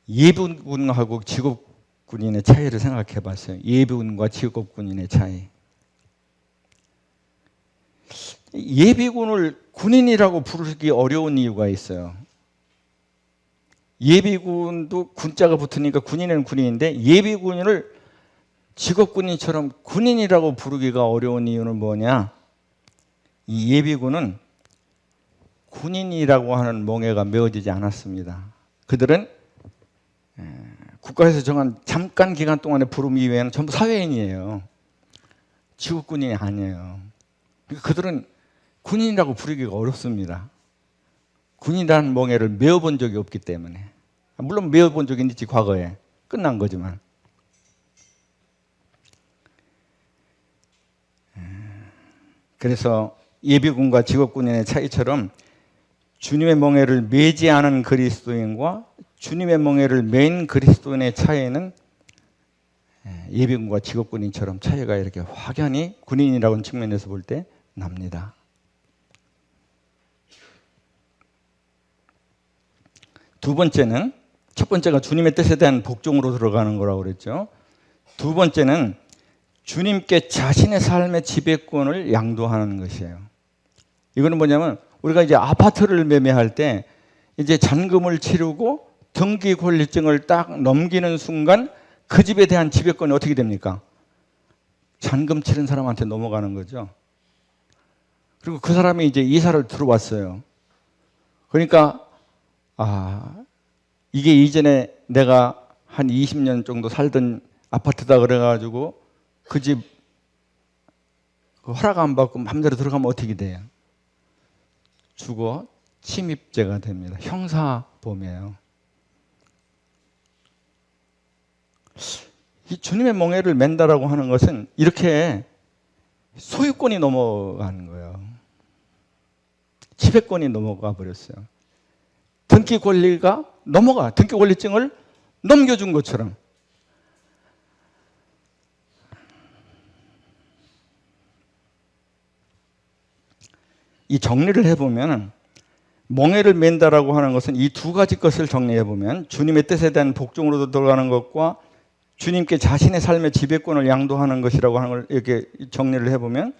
S1: 예비군하고 직업군인의 차이를 생각해 봤어요. 예비군과 직업군인의 차이. 예비군을 군인이라고 부르기 어려운 이유가 있어요. 예비군도 군자가 붙으니까 군인은 군인인데 예비군을 직업군인처럼 군인이라고 부르기가 어려운 이유는 뭐냐? 이 예비군은 군인이라고 하는 몽해가 메어지지 않았습니다. 그들은 국가에서 정한 잠깐 기간 동안의 부름 이외에는 전부 사회인이에요. 직업군인이 아니에요. 그들은 군인이라고 부르기가 어렵습니다. 군인이라는 몽해를 메어본 적이 없기 때문에. 물론 메어본 적이 있지, 과거에. 끝난 거지만. 그래서 예비군과 직업군인의 차이처럼 주님의 멍에를 매지 않은 그리스도인과 주님의 멍에를 맨 그리스도인의 차이는 예비군과 직업군인처럼 차이가 이렇게 확연히 군인이라는 측면에서 볼 때 납니다. 두 번째는, 첫 번째가 주님의 뜻에 대한 복종으로 들어가는 거라고 그랬죠. 두 번째는 주님께 자신의 삶의 지배권을 양도하는 것이에요. 이거는 뭐냐면 우리가 이제 아파트를 매매할 때 이제 잔금을 치르고 등기 권리증을 딱 넘기는 순간 그 집에 대한 지배권이 어떻게 됩니까? 잔금 치른 사람한테 넘어가는 거죠. 그리고 그 사람이 이제 이사를 들어왔어요. 그러니까 이게 이전에 내가 한 20년 정도 살던 아파트다 그래가지고 그 집 허락 안 받고 마음대로 들어가면 어떻게 돼요? 주거 침입죄가 됩니다. 형사범이에요. 이 주님의 멍에를 맨다라고 하는 것은 이렇게 소유권이 넘어가는 거예요. 지배권이 넘어가 버렸어요. 등기 권리가 넘어가, 등기 권리증을 넘겨준 것처럼. 이 정리를 해보면 멍에를 맨다라고 하는 것은 이 두 가지 것을 정리해보면 주님의 뜻에 대한 복종으로 들어가는 것과 주님께 자신의 삶의 지배권을 양도하는 것이라고 하는 걸 이렇게 정리를 해보면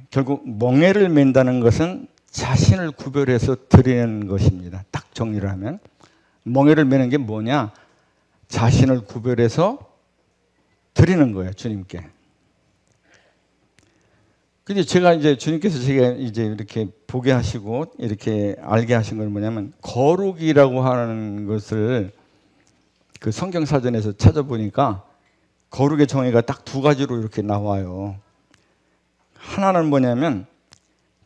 S1: 결국 멍에를 맨다는 것은 자신을 구별해서 드리는 것입니다. 딱 정리를 하면 멍에를 매는 게 뭐냐? 자신을 구별해서 드리는 거예요, 주님께. 근데 제가 이제 주님께서 제가 이제 이렇게 보게 하시고 이렇게 알게 하신 건 뭐냐면, 거룩이라고 하는 것을 그 성경 사전에서 찾아보니까 거룩의 정의가 딱 두 가지로 이렇게 나와요. 하나는 뭐냐면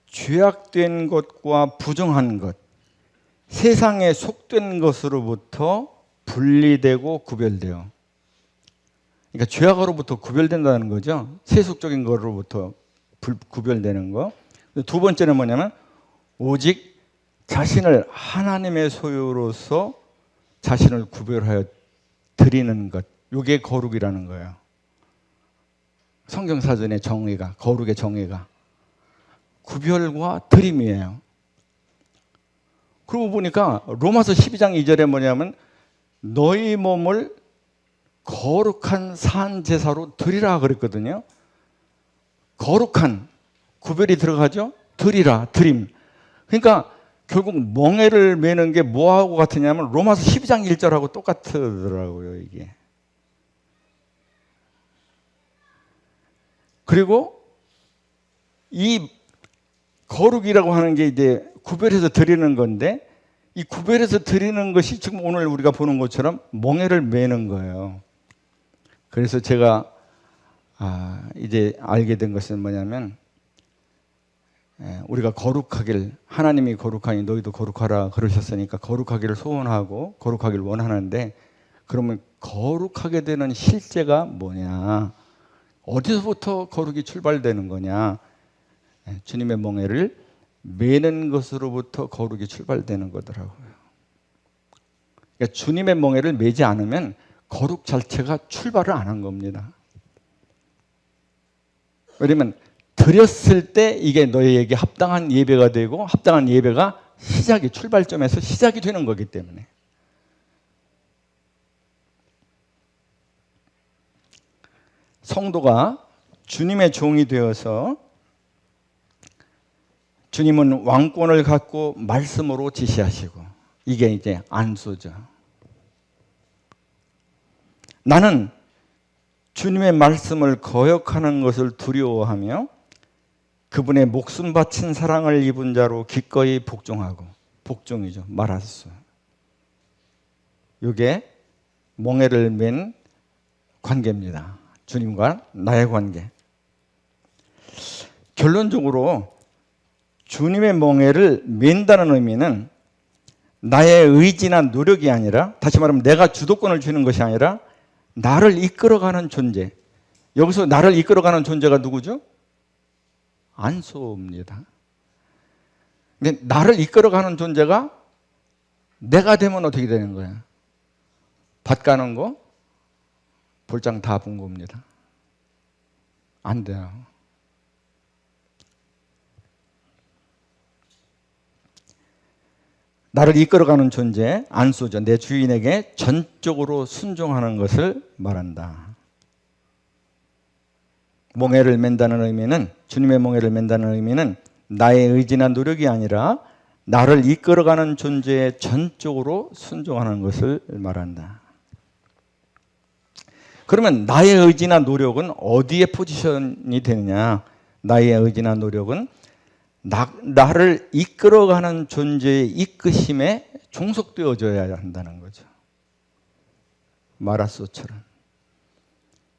S1: 죄악된 것과 부정한 것, 세상에 속된 것으로부터 분리되고 구별돼요. 그러니까 죄악으로부터 구별된다는 거죠. 세속적인 것으로부터 구별되는 거. 두 번째는 뭐냐면 오직 자신을 하나님의 소유로서 자신을 구별하여 드리는 것. 이게 거룩이라는 거예요. 성경사전의 정의가, 거룩의 정의가 구별과 드림이에요. 그러고 보니까 로마서 12장 2절에 뭐냐면 너희 몸을 거룩한 산 제사로 드리라 그랬거든요. 거룩한, 구별이 들어가죠. 드리라, 드림. 그러니까 결국 멍에를 매는 게 뭐하고 같으냐면 로마서 12장 1절하고 똑같더라고요, 이게. 그리고 이 거룩이라고 하는 게 이제 구별해서 드리는 건데, 이 구별해서 드리는 것이 지금 오늘 우리가 보는 것처럼 멍에를 매는 거예요. 그래서 제가 이제 알게 된 것은 뭐냐면, 우리가 거룩하길, 하나님이 거룩하니 너희도 거룩하라 그러셨으니까 거룩하기를 소원하고 거룩하기를 원하는데, 그러면 거룩하게 되는 실제가 뭐냐, 어디서부터 거룩이 출발되는 거냐, 주님의 멍에를 매는 것으로부터 거룩이 출발되는 거더라고요. 그러니까 주님의 멍에를 매지 않으면 거룩 자체가 출발을 안 한 겁니다. 왜냐면 드렸을 때 이게 너희에게 합당한 예배가 되고, 합당한 예배가 시작이, 출발점에서 시작이 되는 거기 때문에. 성도가 주님의 종이 되어서 주님은 왕권을 갖고 말씀으로 지시하시고, 이게 이제 안수죠. 나는 주님의 말씀을 거역하는 것을 두려워하며 그분의 목숨 바친 사랑을 입은 자로 기꺼이 복종하고, 복종이죠. 말았어. 이게 멍에를 맨 관계입니다. 주님과 나의 관계. 결론적으로 주님의 멍에를 맨다는 의미는 나의 의지나 노력이 아니라, 다시 말하면 내가 주도권을 쥐는 것이 아니라 나를 이끌어가는 존재. 여기서 나를 이끌어가는 존재가 누구죠? 안소입니다. 근데 나를 이끌어가는 존재가 내가 되면 어떻게 되는 거야? 밭 가는 거 볼장 다 본 겁니다. 안 돼요. 나를 이끌어가는 존재, 안소죠. 내 주인에게 전적으로 순종하는 것을 말한다. 멍에를 맨다는 의미는, 주님의 멍에를 맨다는 의미는 나의 의지나 노력이 아니라 나를 이끌어가는 존재에 전적으로 순종하는 것을 말한다. 그러면 나의 의지나 노력은 어디에 포지션이 되느냐? 나의 의지나 노력은 나를 이끌어가는 존재의 이끄심에 종속되어져야 한다는 거죠. 마라소처럼.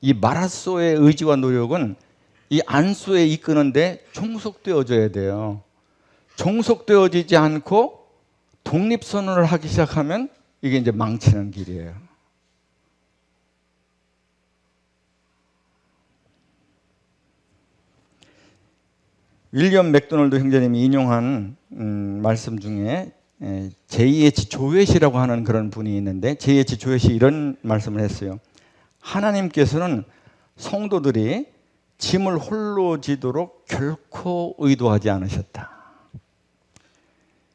S1: 이 마라소의 의지와 노력은 이 안소에 이끄는데 종속되어져야 돼요. 종속되어지지 않고 독립선언을 하기 시작하면 이게 이제 망치는 길이에요. 윌리엄 맥도널드 형제님이 인용한 말씀 중에 J.H. 조웨시라고 하는 그런 분이 있는데, J.H. 조웨시 이런 말씀을 했어요. 하나님께서는 성도들이 짐을 홀로 지도록 결코 의도하지 않으셨다.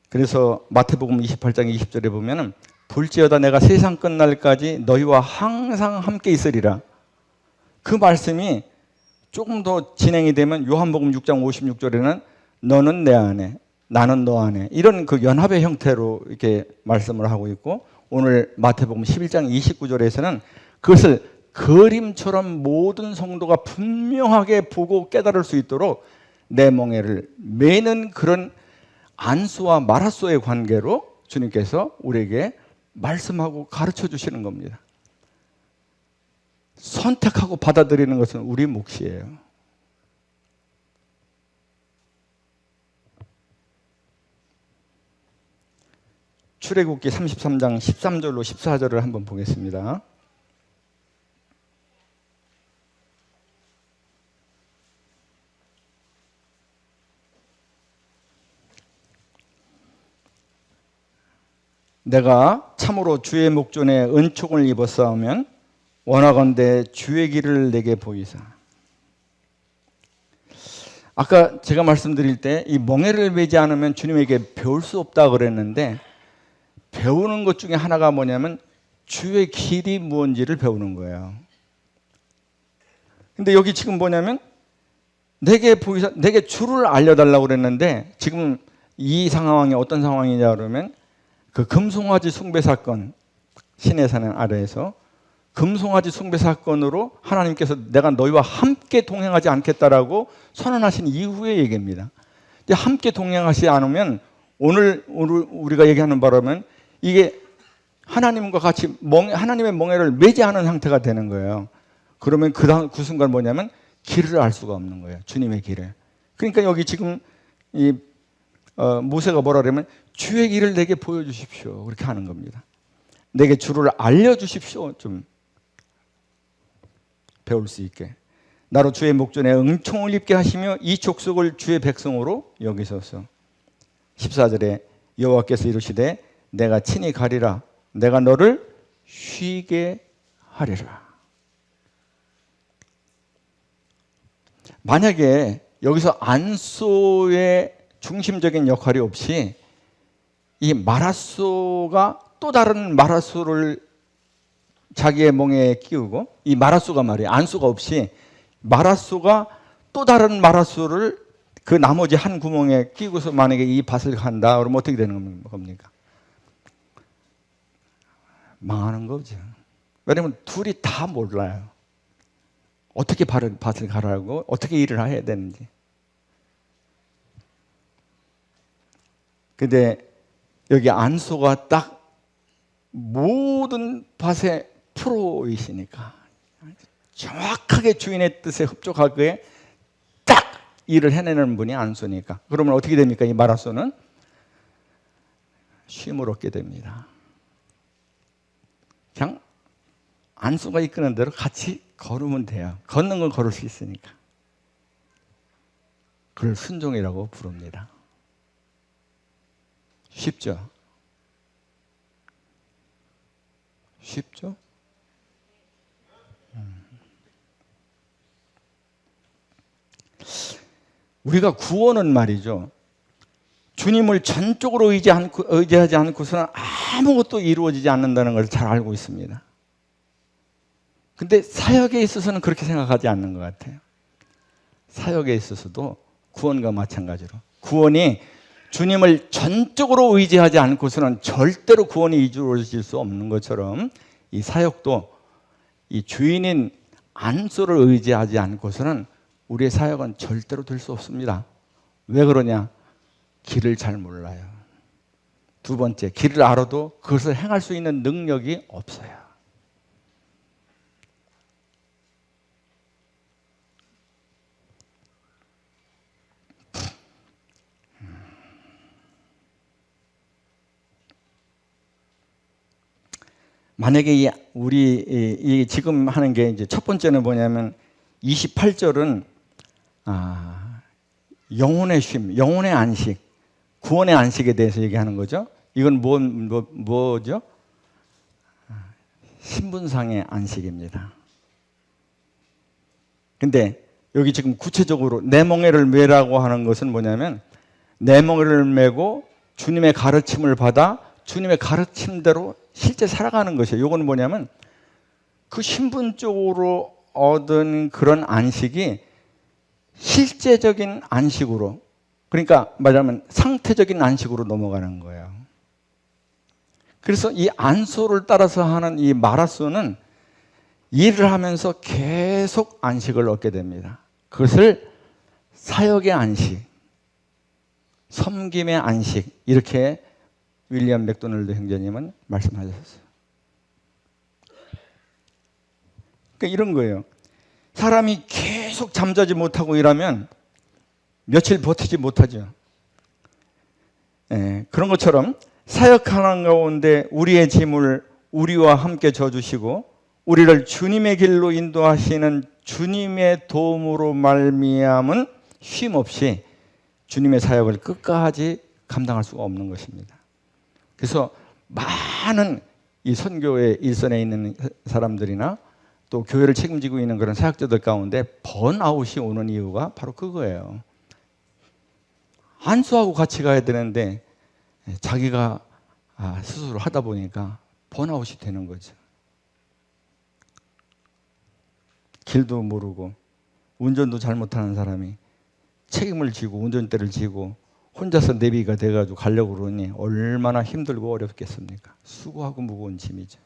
S1: 그래서 마태복음 28장 20절에 보면은 볼지어다 내가 세상 끝날까지 너희와 항상 함께 있으리라. 그 말씀이 조금 더 진행이 되면 요한복음 6장 56절에는 너는 내 안에, 나는 너 안에, 이런 그 연합의 형태로 이렇게 말씀을 하고 있고, 오늘 마태복음 11장 29절에서는 그것을 그림처럼 모든 성도가 분명하게 보고 깨달을 수 있도록 내 멍에를 매는 그런 안수와 마라소의 관계로 주님께서 우리에게 말씀하고 가르쳐 주시는 겁니다. 선택하고 받아들이는 것은 우리 몫이에요. 출애굽기 33장 13절로 14절을 한번 보겠습니다. 내가 참으로 주의 목전에 은총을 입었사오면 원하건대 주의 길을 내게 보이사. 아까 제가 말씀드릴 때 이 멍에를 매지 않으면 주님에게 배울 수 없다 그랬는데, 배우는 것 중에 하나가 뭐냐면 주의 길이 무엇인지를 배우는 거예요. 근데 여기 지금 뭐냐면 내게 보이사, 내게 주를 알려달라고 그랬는데, 지금 이 상황이 어떤 상황이냐 그러면 그 금송아지 숭배 사건, 시내산 아래에서 금송아지 숭배 사건으로 하나님께서 내가 너희와 함께 동행하지 않겠다라고 선언하신 이후의 얘기입니다. 함께 동행하지 않으면 오늘 우리가 얘기하는 바라면 이게 하나님과 같이 하나님의 멍에를 매지 않은 상태가 되는 거예요. 그러면 그 순간 뭐냐면 길을 알 수가 없는 거예요. 주님의 길을. 그러니까 여기 지금 모세가 뭐라 그러면 주의 길을 내게 보여주십시오. 그렇게 하는 겁니다. 내게 주를 알려주십시오. 좀 배울 수 있게. 나로 주의 목전에 은총을 입게 하시며 이 족속을 주의 백성으로 여기소서. 14절에 여호와께서 이르시되 내가 친히 가리라. 내가 너를 쉬게 하리라. 만약에 여기서 안소의 중심적인 역할이 없이 이 마라소가 또 다른 마라소를 자기의 멍에 끼우고, 이 마라소가 말이에요. 안소가 없이 마라소가 또 다른 마라소를 그 나머지 한 구멍에 끼고서 만약에 이 밭을 간다 그러면 어떻게 되는 겁니까? 망하는 거죠. 왜냐하면 둘이 다 몰라요. 어떻게 밭을 가라고, 어떻게 일을 해야 되는지. 근데 여기 안소가 딱 모든 밭의 프로이시니까 정확하게 주인의 뜻에 흡족하게 딱 일을 해내는 분이 안소니까. 그러면 어떻게 됩니까? 이 마라소는 쉼을 얻게 됩니다. 그냥 안소가 이끄는 대로 같이 걸으면 돼요. 걷는 건 걸을 수 있으니까. 그걸 순종이라고 부릅니다. 쉽죠? 쉽죠? 우리가 구원은 말이죠, 주님을 전적으로 의지하지 않고서는 아무것도 이루어지지 않는다는 걸 잘 알고 있습니다. 근데 사역에 있어서는 그렇게 생각하지 않는 것 같아요. 사역에 있어서도 구원과 마찬가지로 구원이 주님을 전적으로 의지하지 않고서는 절대로 구원이 이루어질 수 없는 것처럼, 이 사역도 이 주인인 안소를 의지하지 않고서는 우리의 사역은 절대로 될 수 없습니다. 왜 그러냐? 길을 잘 몰라요. 두 번째, 길을 알아도 그것을 행할 수 있는 능력이 없어요. 만약에 우리 지금 하는 게 이제 첫 번째는 뭐냐면 28절은 영혼의 쉼, 영혼의 안식, 구원의 안식에 대해서 얘기하는 거죠. 이건 뭐죠? 신분상의 안식입니다. 근데 여기 지금 구체적으로 내 멍에를 매라고 하는 것은 뭐냐면 내 멍에를 매고 주님의 가르침을 받아 주님의 가르침대로 실제 살아가는 것이에요. 이건 뭐냐면 그 신분적으로 얻은 그런 안식이 실제적인 안식으로, 그러니까 말하자면 상태적인 안식으로 넘어가는 거예요. 그래서 이 안소를 따라서 하는 이 마라소는 일을 하면서 계속 안식을 얻게 됩니다. 그것을 사역의 안식, 섬김의 안식, 이렇게 윌리엄 맥도널드 형제님은 말씀하셨어요. 그러니까 이런 거예요. 사람이 계속 잠자지 못하고 일하면 며칠 버티지 못하죠. 그런 것처럼 사역하는 가운데 우리의 짐을 우리와 함께 져주시고 우리를 주님의 길로 인도하시는 주님의 도움으로 말미암은 쉼 없이 주님의 사역을 끝까지 감당할 수가 없는 것입니다. 그래서 많은 이 선교의 일선에 있는 사람들이나 또 교회를 책임지고 있는 그런 사역자들 가운데 번아웃이 오는 이유가 바로 그거예요. 안수하고 같이 가야 되는데 자기가 스스로 하다 보니까 번아웃이 되는 거죠. 길도 모르고 운전도 잘못하는 사람이 책임을 지고 운전대를 지고 혼자서 내비가 돼가지고 가려고 그러니 얼마나 힘들고 어렵겠습니까? 수고하고 무거운 짐이죠.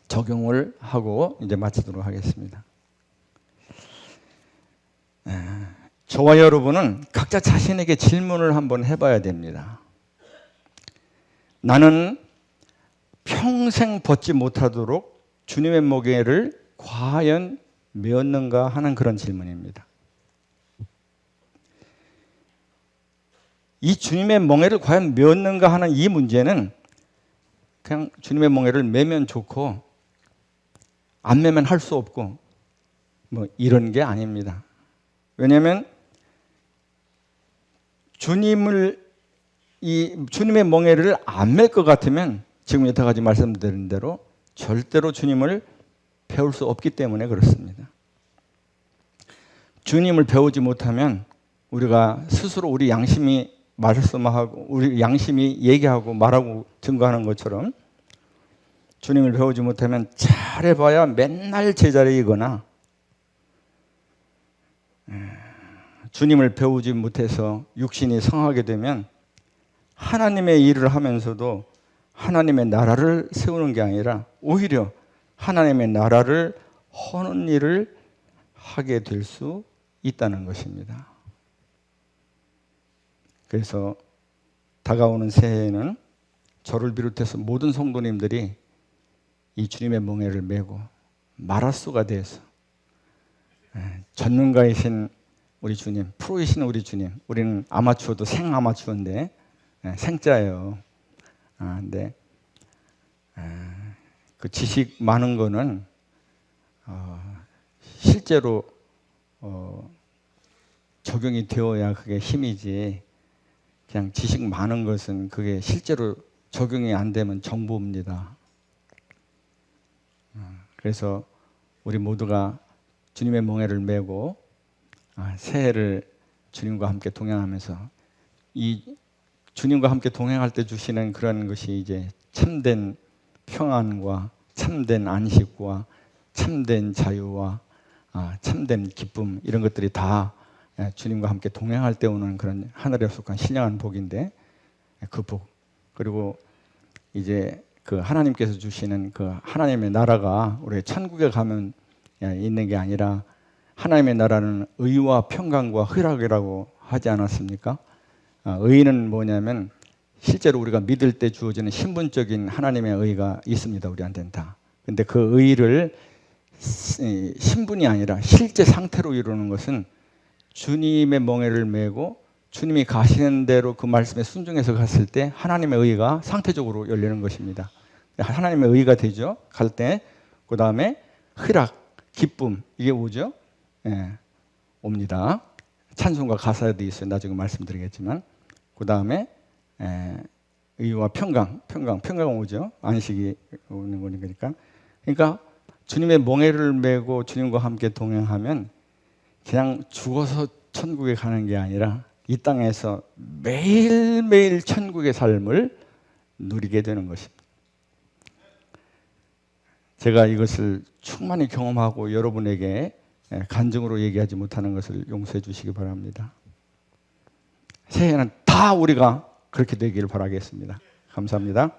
S1: 적용을 하고 이제 마치도록 하겠습니다. 저와 여러분은 각자 자신에게 질문을 한번 해봐야 됩니다. 나는 평생 벗지 못하도록 주님의 멍에를 과연 메었는가 하는 그런 질문입니다. 이 주님의 멍에를 과연 메었는가 하는 이 문제는 그냥 주님의 멍에를 메면 좋고 안 메면 할 수 없고 뭐 이런 게 아닙니다. 왜냐하면 주님의 멍에를 안 맬 것 같으면 지금 여태까지 말씀드린 대로 절대로 주님을 배울 수 없기 때문에 그렇습니다. 주님을 배우지 못하면 우리가 스스로 우리 양심이 말씀하고 우리 양심이 얘기하고 말하고 증거하는 것처럼 주님을 배우지 못하면 잘해봐야 맨날 제자리이거나 주님을 배우지 못해서 육신이 성하게 되면 하나님의 일을 하면서도 하나님의 나라를 세우는 게 아니라 오히려 하나님의 나라를 허는 일을 하게 될 수 있다는 것입니다. 그래서 다가오는 새해에는 저를 비롯해서 모든 성도님들이 이 주님의 멍에를 메고 마라소가 돼서 전문가이신 우리 주님, 프로이신 우리 주님, 우리는 아마추어도 생아마추어인데 생자예요. 근데 그 지식 많은 거는 실제로 적용이 되어야 그게 힘이지, 그냥 지식 많은 것은 그게 실제로 적용이 안 되면 정보입니다. 그래서 우리 모두가 주님의 멍에를 메고 새해를 주님과 함께 동행하면서 이 주님과 함께 동행할 때 주시는 그런 것이 이제 참된 평안과 참된 안식과 참된 자유와 참된 기쁨, 이런 것들이 다 주님과 함께 동행할 때 오는 그런 하늘에 속한 신령한 복인데, 그 복, 그리고 이제 그 하나님께서 주시는 그 하나님의 나라가 우리 천국에 가면 있는 게 아니라 하나님의 나라는 의와 평강과 희락이라고 하지 않았습니까? 의는 뭐냐면 실제로 우리가 믿을 때 주어지는 신분적인 하나님의 의가 있습니다. 우리한테는 다. 근데 그 의를 신분이 아니라 실제 상태로 이루는 것은 주님의 멍에를 메고 주님이 가시는 대로 그 말씀에 순종해서 갔을 때 하나님의 의가 상태적으로 열리는 것입니다. 하나님의 의가 되죠. 갈 때. 그 다음에 희락, 기쁨, 이게 오죠. 옵니다. 찬송과 가사도 있어요. 나중에 말씀드리겠지만. 그 다음에 의와 평강 오죠. 안식이 오는 거니까. 그러니까 주님의 멍에를 메고 주님과 함께 동행하면 그냥 죽어서 천국에 가는 게 아니라 이 땅에서 매일매일 천국의 삶을 누리게 되는 것입니다. 제가 이것을 충만히 경험하고 여러분에게 간증으로 얘기하지 못하는 것을 용서해 주시기 바랍니다. 새해는 다 우리가 그렇게 되기를 바라겠습니다. 감사합니다.